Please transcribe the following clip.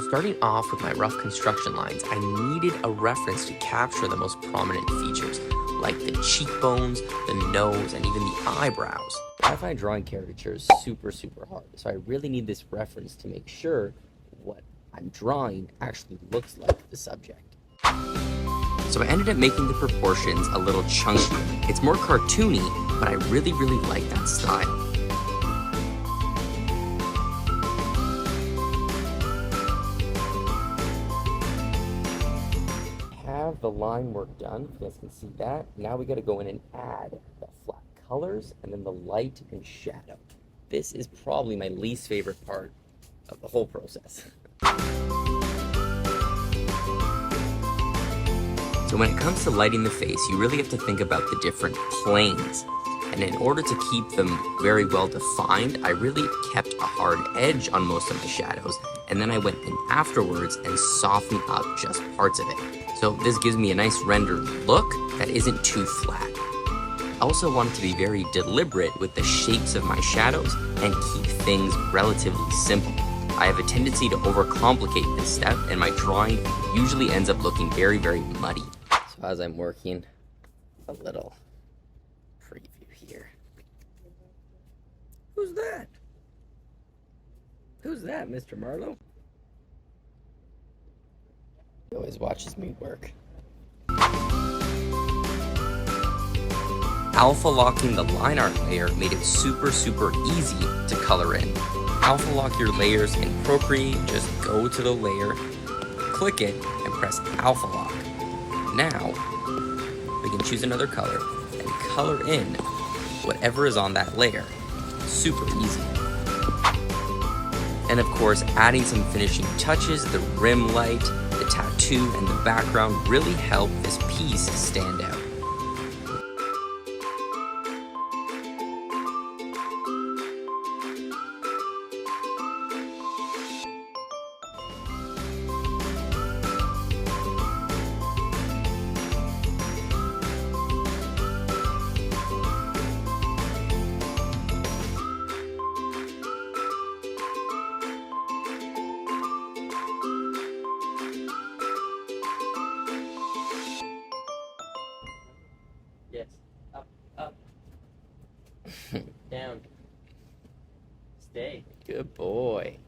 Starting off with my rough construction lines, I needed a reference to capture the most prominent features, like the cheekbones, the nose, and even the eyebrows. I find drawing caricatures super hard, so I really need this reference to make sure what I'm drawing actually looks like the subject. So I ended up making the proportions a little chunkier. It's more cartoony, but I really like that style. Have the line work done, you guys can see that. Now we got to go in and add the flat colors and then the light and shadow. This is probably my least favorite part of the whole process. So when it comes to lighting the face, you really have to think about the different planes. And in order to keep them very well defined, I really kept a hard edge on most of my shadows, and then I went in afterwards and softened up just parts of it. So this gives me a nice rendered look that isn't too flat. I also wanted to be very deliberate with the shapes of my shadows and keep things relatively simple. I have a tendency to overcomplicate this step, and my drawing usually ends up looking very muddy. So as I'm working, a little preview here. Who's that? Who's that, Mr. Marlowe? He always watches me work. Alpha locking the line art layer made it super easy to color in. Alpha lock your layers in Procreate, just go to the layer, click it, and press alpha lock. Now, we can choose another color and color in whatever is on that layer. Super easy. And of course, adding some finishing touches, the rim light, the tattoo, and the background really help this piece stand out. Yes. Up. Down. Stay. Good boy.